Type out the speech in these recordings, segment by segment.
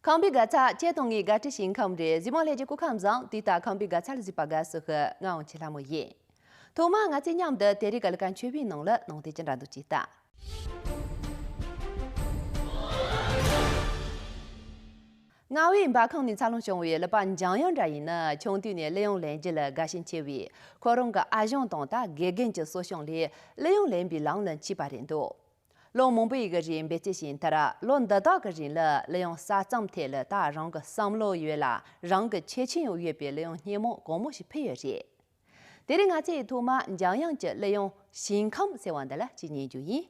康比格查接动一个执行康的，希望来自国康上抵达康比格查的是巴格适合俺其他么嘢。同嘛俺这样的第一个干全面弄了，弄得真难都记得。俺为把康的查龙兄位了把江阳这一呢，从去年利用连接了个新切位，可能个阿雄当大给跟着所想的利用连比两人700多。龙蒙北一个人被执行，他啦，龙得到个人了，利用3张贴了打让个3个月啦，让个7000元别利用年末公募是配合些。第二个这图嘛，江阳就利用新康写完的了，今年就一。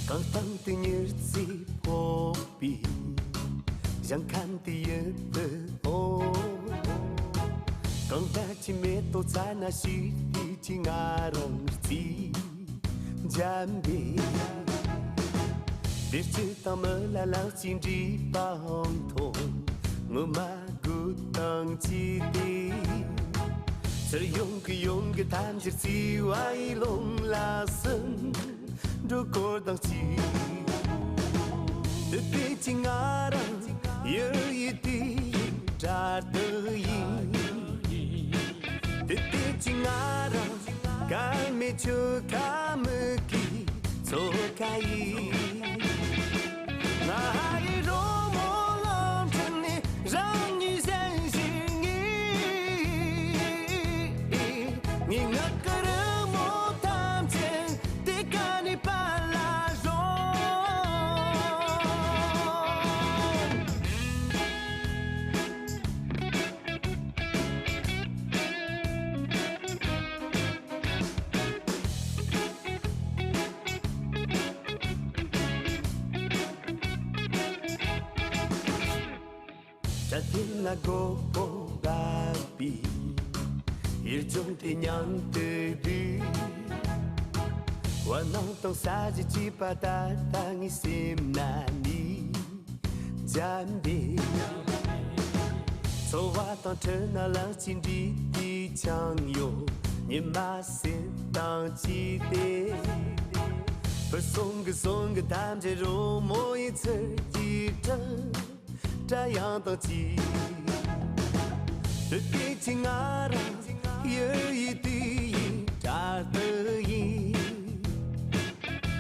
Quand tante nyerzi popi Yang kanti yebe o Quand dachi meto tsana shiti chingarang zi Jambi Dirchi tamala lao chinri pa hong thong Nguma gutang chi di Sir yung ke tam jirsi wai long la sen Đôi cô đang chỉ Từ khi chính arang Yêu đi Ra tới Từ khi chính arang Cái mê chơ cá mơ kỳ Số cái Mà hai rô mô lòng chân nê Răng như dành dì Nghĩ ngất cơ rơ mô tham chân Tê ca nê ba la rô Cha thiên là cô bà bì Yêu chung thì nhắn từ đi Qua nông tông xa chỉ bà ta nghĩ xem nà ni Giam đi Số hoa tông trở nà lăng chín đi chẳng yo Nhưng mà xin tăng chi tế Bởi sông cái tham chế rô mỗi thơ đi trân Trái yang tông chi Từ khi chính arang Yêu đi trả tới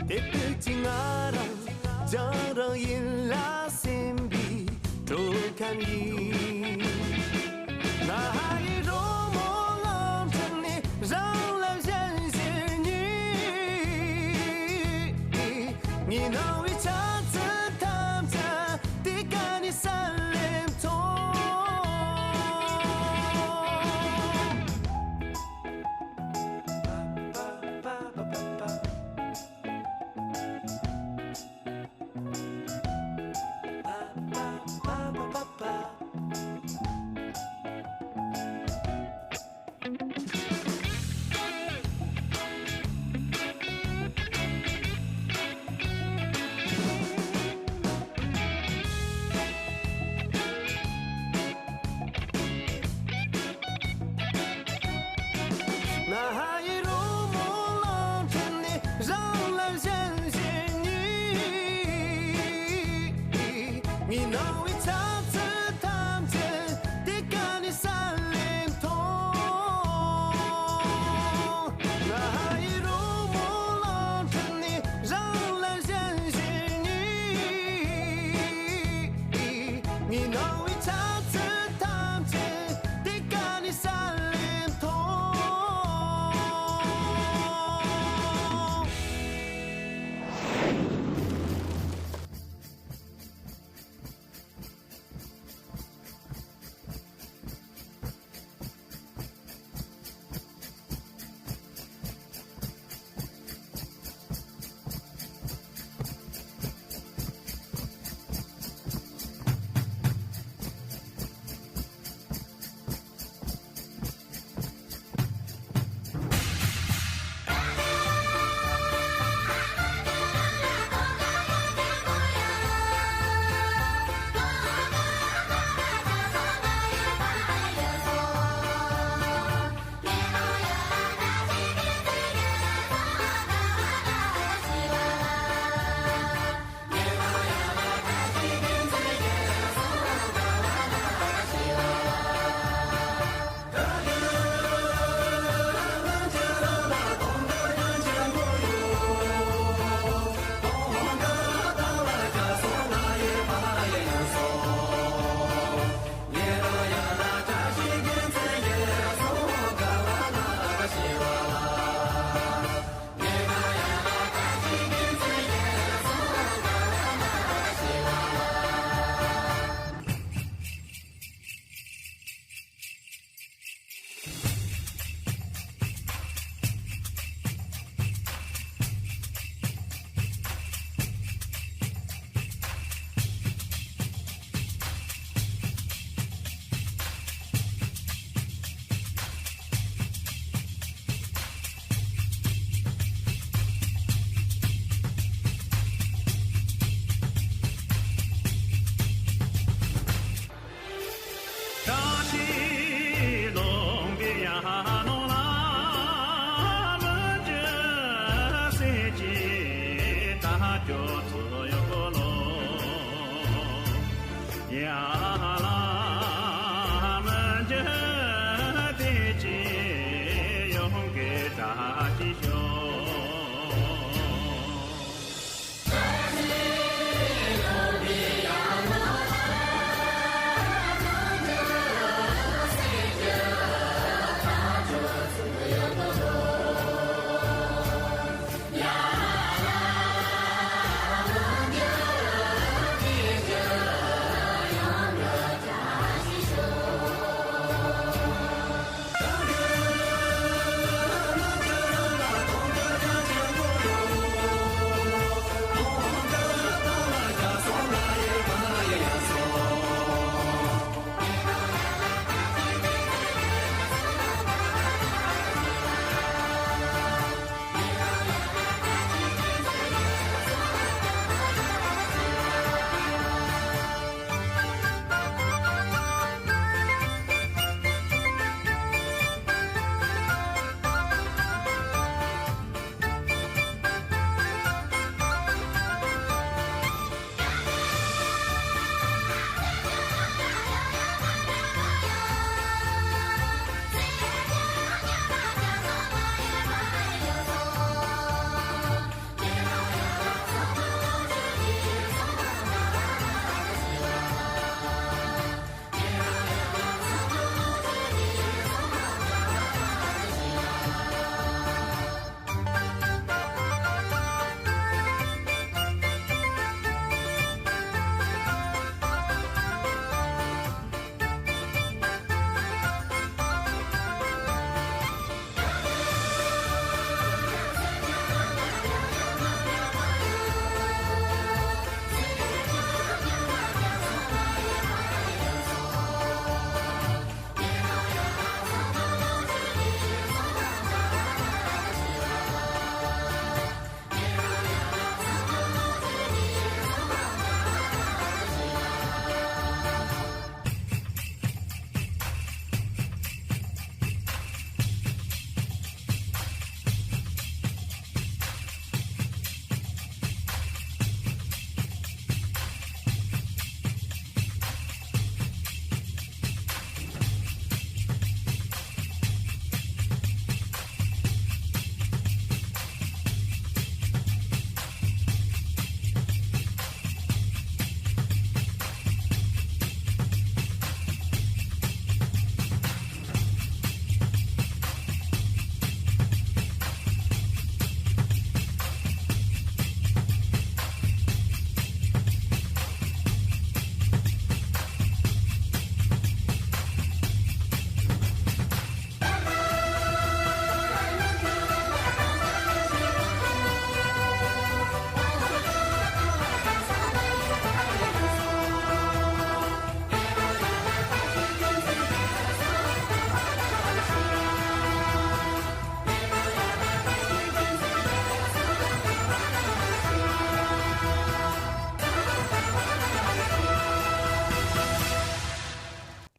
Để từ chính arang Chẳng răng yên lá xem bị Trô khăn Mà hai rô mô lòng chân nê Răng làm dân dễ Nghĩ nào ý chắc thật tham cha Tí ca ni xa lêm thôi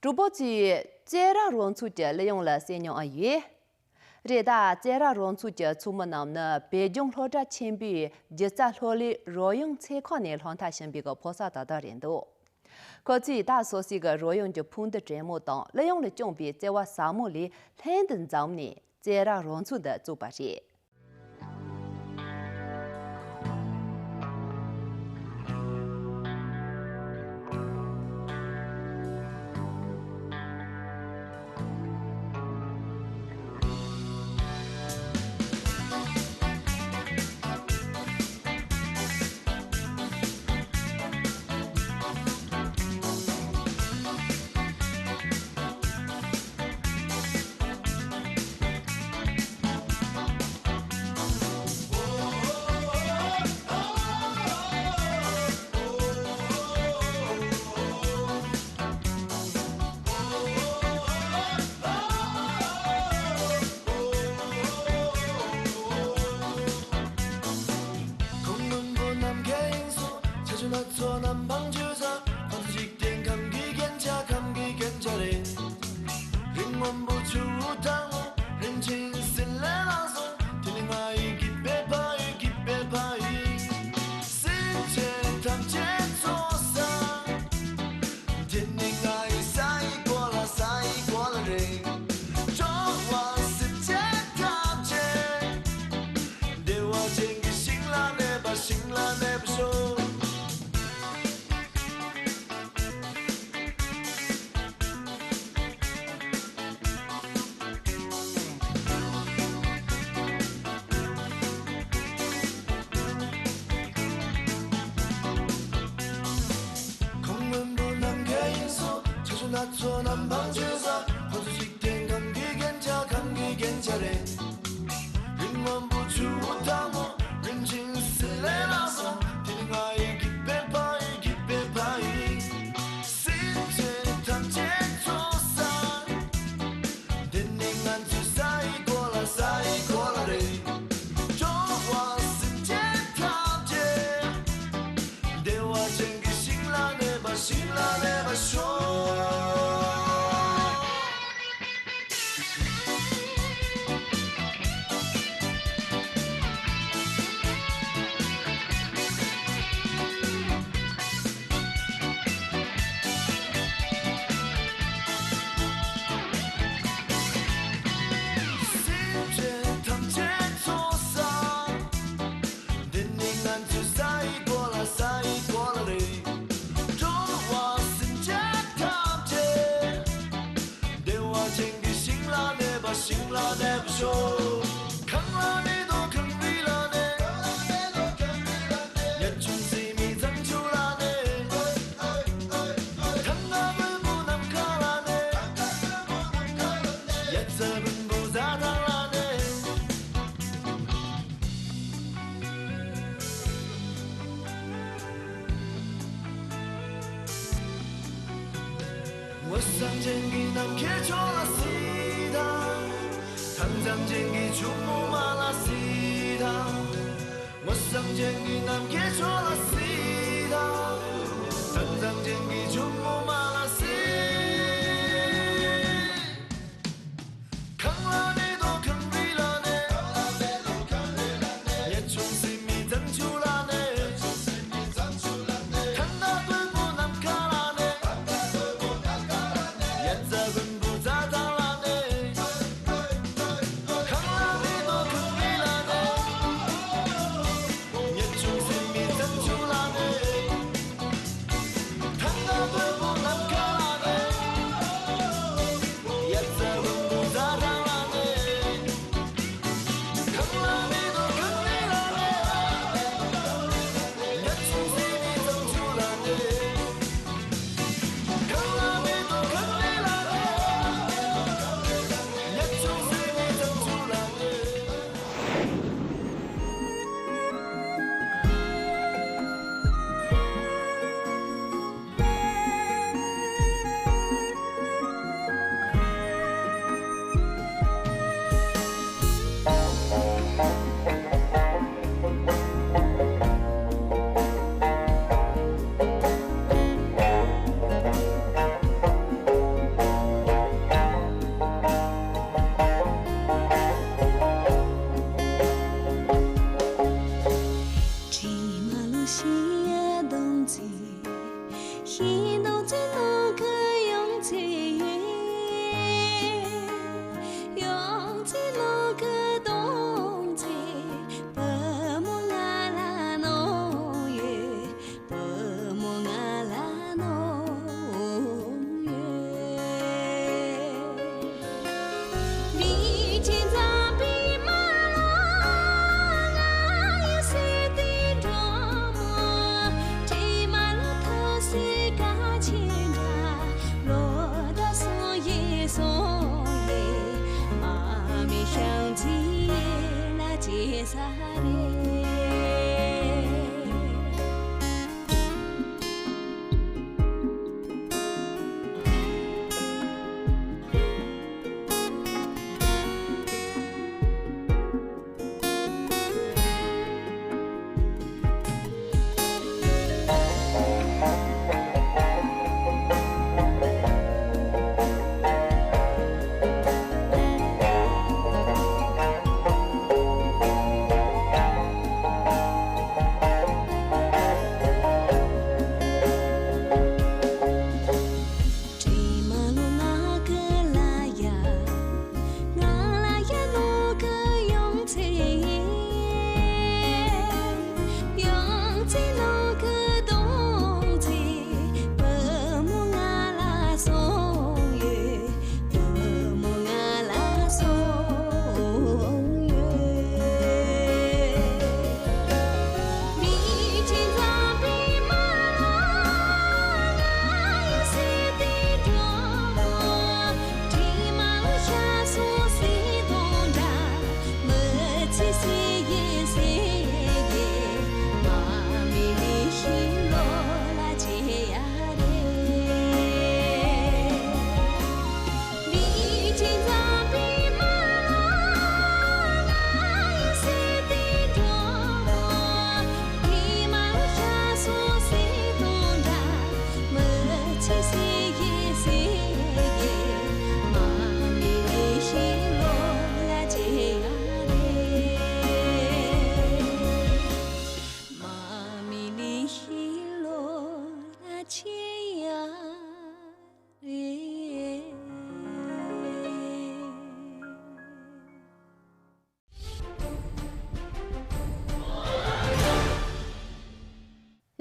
主播局接让人出节利用了3年2月，热大接让人出节出门呢，北京老家前边就在罗里罗用车况呢，让他先别个菩萨达到人多。过去大所是个罗用就碰的节目当，利用了准备在我沙漠里天等早呢，接让人出的做把事。 상쟁기 남게 졸라시다 당장쟁기 주모 말라시다 상쟁기 남게 졸라시다 당장쟁기 주모 말라시 강란에도 강비라네 예총심이 장출하네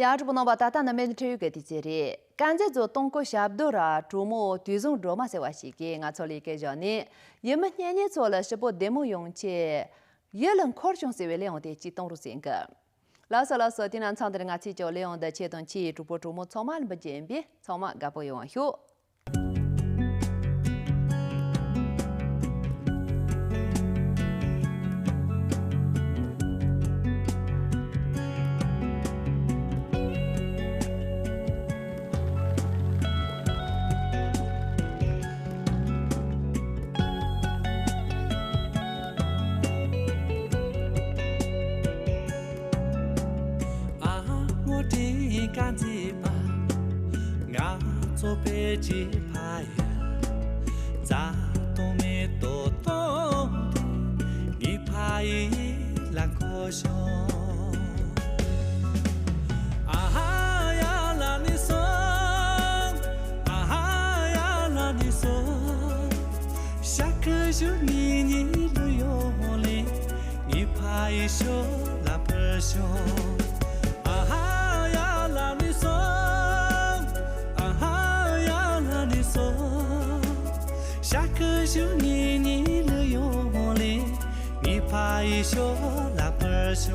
야주보노 바타타 나메드 체유게 디제리 간제조 동고 샤브도라 조모 뒤종 로마세 와시게 nga choli ke jani yem nyanye chola shpo demo yongche yelan khorchong se wele onde chi tong ru singa la sa tinan chang de nga chi jo leon de che don chi zhubo zhumo choma ba jembi choma ga bo yong hyo 做别几排呀，咋都没多懂的，你怕一烂可笑。啊哈呀，那你说，啊哈呀，那你说，下课就你都有哩，你怕一宿烂不笑。下课就你了用哩，你怕一宿那不笑。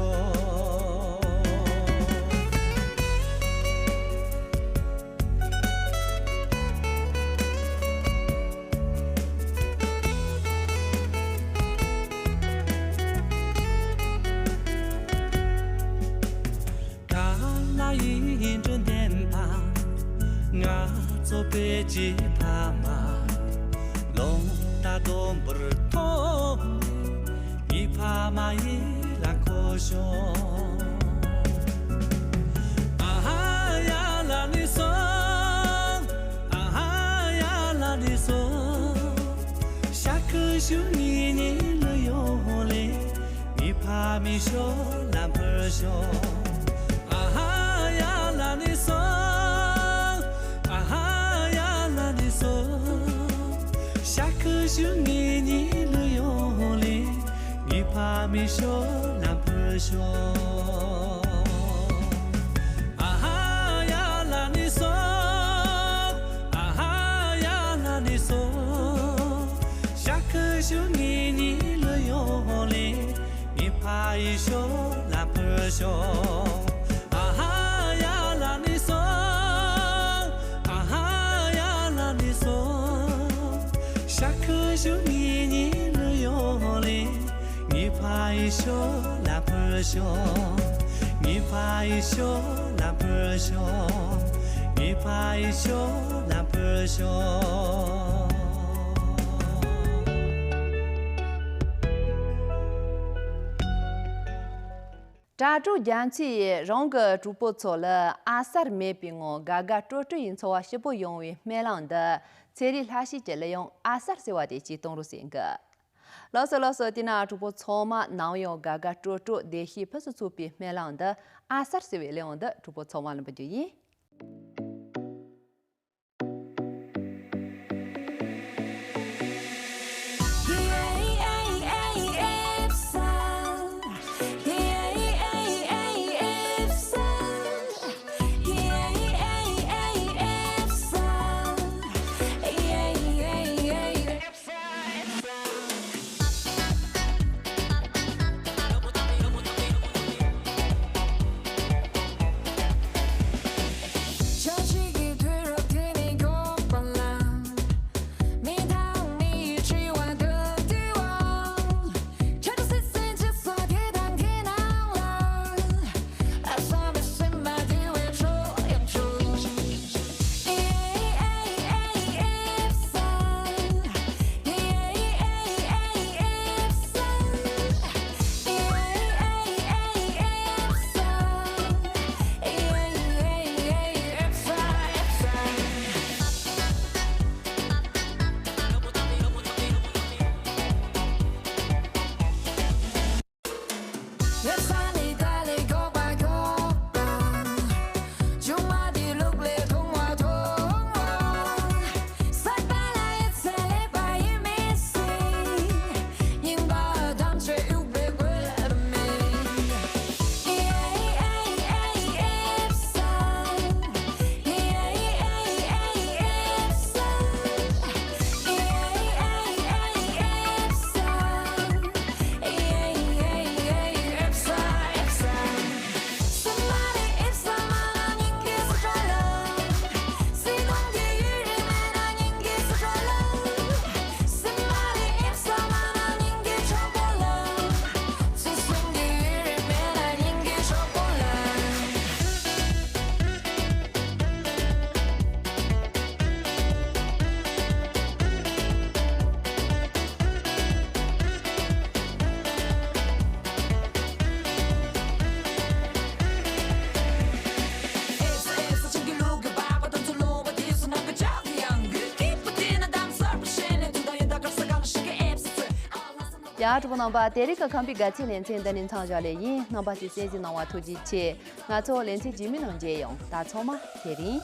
嘎啦一阵电怕，我做别几怕嘛。龙大东不是痛，一怕嘛一烂可笑。啊哈呀，那你说，啊哈呀，那你说，下课就你了用哩，你怕没笑烂不笑。啊哈呀，那你说，啊哈呀，那你说。下课就你了用哩，你怕没笑那不笑。啊哈呀，那你说，啊哈呀，那你说，下课就你了用哩，你怕一笑那不笑。啊哈呀，那你说，啊哈呀，那你说。下课就你了用哩，你怕一宿那不笑，你怕一宿那不笑，你怕一宿那不笑。炸猪酱气，让个主播做了阿萨尔没病哦，嘎嘎做这因错啊，是不用于买浪的。这里还是这里用阿萨尔是话的去动入性格。老师的那主播错嘛，哪用嘎嘎做的去不是出比买浪的阿萨尔是为了的主播错嘛，那不就伊？ 야 주부 넘바 데리카 컴비 같이 렌센다는 창자래 넘바 시세지 나와 투지치 나초 렌세 지민은 제용 다 초마 대리